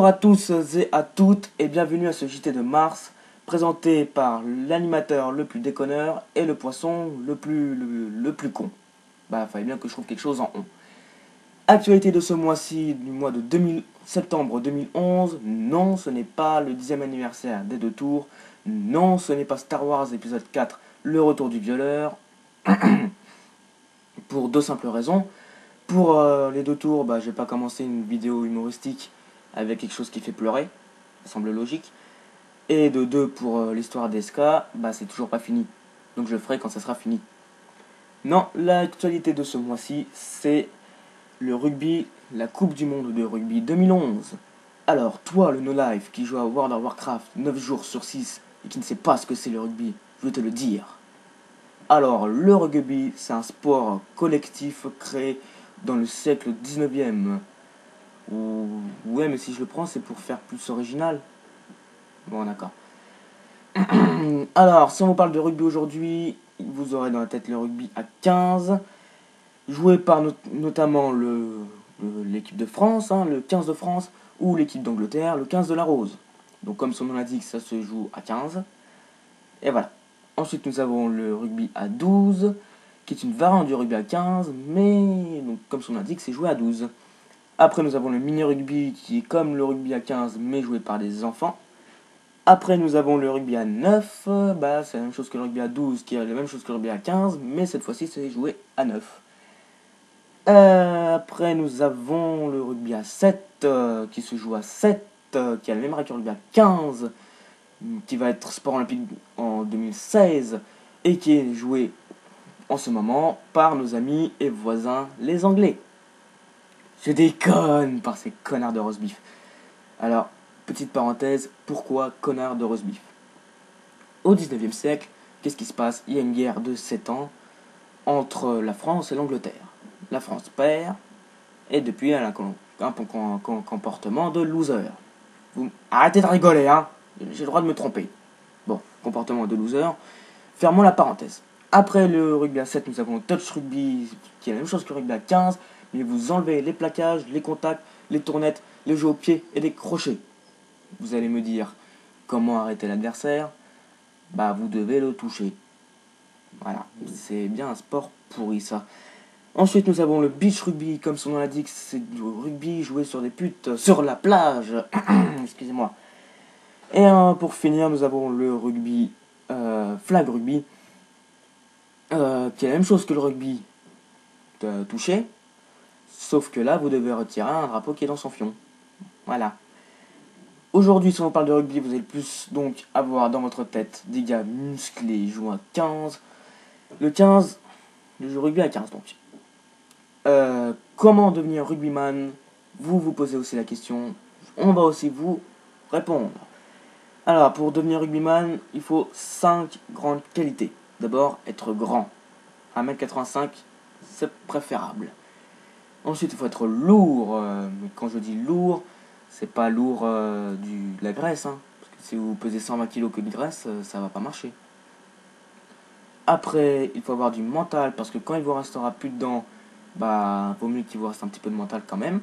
à tous et à toutes et bienvenue à ce JT de Mars présenté par l'animateur le plus déconneur et le poisson le plus con. Bah fallait bien que je trouve quelque chose en on. Actualité de ce mois-ci, du mois de septembre 2011, non ce n'est pas le 10e anniversaire des deux tours, non ce n'est pas Star Wars épisode 4, le retour du violeur, pour deux simples raisons. Pour les deux tours, je vais pas commencer une vidéo humoristique avec quelque chose qui fait pleurer, ça semble logique. Et de deux, pour l'histoire des SK, c'est toujours pas fini. Donc je le ferai quand ça sera fini. Non, l'actualité de ce mois-ci, c'est le rugby, la Coupe du Monde de rugby 2011. Alors, toi, le no-life qui joue à World of Warcraft 9 jours sur 6 et qui ne sait pas ce que c'est le rugby, je vais te le dire. Alors, le rugby, c'est un sport collectif créé dans le siècle 19e. Ouais, mais si je le prends, c'est pour faire plus original. Bon, d'accord. Alors, si on vous parle de rugby aujourd'hui, vous aurez dans la tête le rugby à 15, joué par notamment l'équipe de France, le 15 de France, ou l'équipe d'Angleterre, le 15 de la Rose. Donc, comme son nom l'indique, ça se joue à 15. Et voilà. Ensuite, nous avons le rugby à 12, qui est une variante du rugby à 15, mais donc, comme son nom l'indique, c'est joué à 12. Après, nous avons le mini-rugby, qui est comme le rugby à 15, mais joué par des enfants. Après, nous avons le rugby à 9, c'est la même chose que le rugby à 12, qui est la même chose que le rugby à 15, mais cette fois-ci, c'est joué à 9. Après, nous avons le rugby à 7, qui se joue à 7, qui a le même règle que le rugby à 15, qui va être sport olympique en 2016, et qui est joué en ce moment par nos amis et voisins, les Anglais. Je déconne par ces connards de roast beef. Alors, petite parenthèse, pourquoi connard de roast beef? Au 19e siècle, qu'est-ce qui se passe? Il y a une guerre de 7 ans entre la France et l'Angleterre. La France perd, et depuis elle a un comportement de loser. Arrêtez de rigoler, hein. J'ai le droit de me tromper. Bon, comportement de loser. Fermons la parenthèse. Après le rugby à 7, nous avons le touch rugby, qui est la même chose que le rugby à 15, mais vous enlevez les plaquages, les contacts, les tournettes, les jeux au pied et les crochets. Vous allez me dire, comment arrêter l'adversaire? Vous devez le toucher. Voilà, c'est bien un sport pourri ça. Ensuite, nous avons le beach rugby, comme son nom l'indique, c'est du rugby joué sur des putes, sur la plage. Excusez-moi. Et pour finir, nous avons le rugby, flag rugby, qui est la même chose que le rugby touché, sauf que là, vous devez retirer un drapeau qui est dans son fion. Voilà. Aujourd'hui, si on parle de rugby, vous allez plus donc avoir dans votre tête des gars musclés jouant à 15. Le 15, le jeu rugby à 15 donc. Comment devenir rugbyman? Vous vous posez aussi la question. On va aussi vous répondre. Alors, pour devenir rugbyman, il faut 5 grandes qualités. D'abord, être grand. 1m85, c'est préférable. Ensuite, il faut être lourd. Mais quand je dis lourd, c'est pas lourd de la graisse. Parce que si vous pesez 120 kg que de graisse, ça va pas marcher. Après, il faut avoir du mental, parce que quand il vous restera plus de dents, vaut mieux qu'il vous reste un petit peu de mental quand même.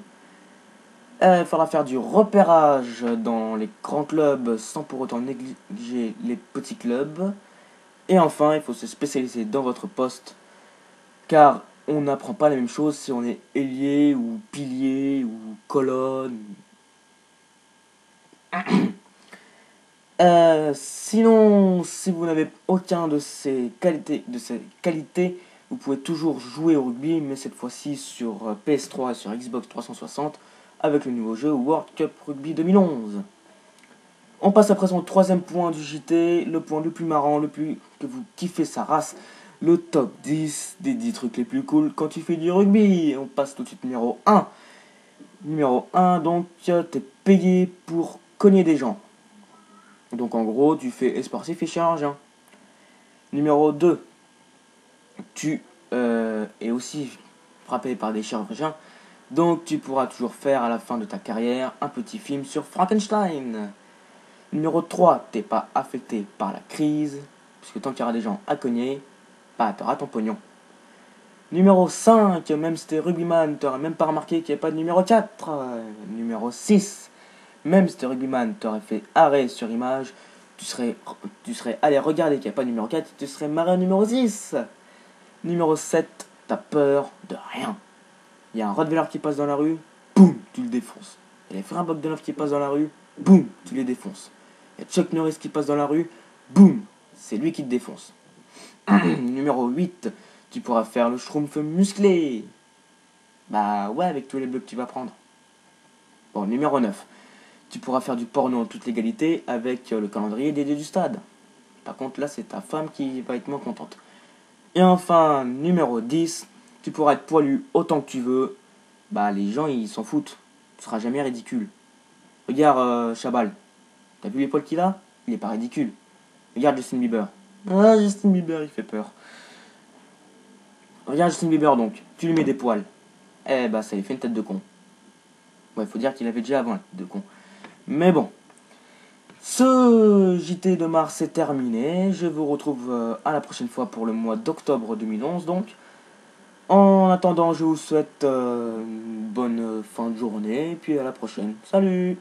Il faudra faire du repérage dans les grands clubs sans pour autant négliger les petits clubs. Et enfin, il faut se spécialiser dans votre poste, car on n'apprend pas la même chose si on est ailier ou pilier ou colonne. Sinon, si vous n'avez aucun de ces qualités, vous pouvez toujours jouer au rugby, mais cette fois-ci sur PS3 et sur Xbox 360 avec le nouveau jeu World Cup Rugby 2011. On passe à présent au troisième point du JT, le point le plus marrant, le plus que vous kiffez sa race, le top 10 des 10 trucs les plus cool quand tu fais du rugby. On passe tout de suite numéro 1. Numéro 1, donc t'es payé pour cogner des gens. Donc en gros, tu fais sportif et chirurgien. Numéro 2, tu es aussi frappé par des chirurgiens. Donc tu pourras toujours faire à la fin de ta carrière un petit film sur Frankenstein. Numéro 3, t'es pas affecté par la crise, puisque tant qu'il y aura des gens à cogner, t'auras ton pognon. Numéro 5, même si t'es rugbyman, t'auras même pas remarqué qu'il n'y a pas de numéro 4. Numéro 6, même si le rugbyman t'aurait fait arrêt sur image, tu serais allé regarder qu'il n'y a pas de numéro 4, tu serais marré au numéro 6. Numéro 7, t'as peur de rien. Il y a un Rottweiler qui passe dans la rue, boum, tu le défonces. Il y a les frères Bogdanov qui passent dans la rue, boum, tu les défonces. Il y a Chuck Norris qui passe dans la rue, boum, c'est lui qui te défonce. Numéro 8, tu pourras faire le schtroumpf musclé. Bah ouais, avec tous les bleus que tu vas prendre. Bon, numéro 9, tu pourras faire du porno en toute légalité avec le calendrier des dieux du stade. Par contre, là, c'est ta femme qui va être moins contente. Et enfin, numéro 10, tu pourras être poilu autant que tu veux. Bah, les gens, ils s'en foutent. Tu seras jamais ridicule. Regarde, Chabal. T'as vu les poils qu'il a? Il est pas ridicule. Regarde Justin Bieber. Ah, Justin Bieber, il fait peur. Regarde Justin Bieber, donc. Tu lui mets des poils. Eh bah, ça lui fait une tête de con. Ouais, faut dire qu'il avait déjà avant la tête de con. Mais bon. Ce JT de Mars est terminé. Je vous retrouve à la prochaine fois pour le mois d'octobre 2011, donc. En attendant, je vous souhaite une bonne fin de journée, et puis à la prochaine. Salut!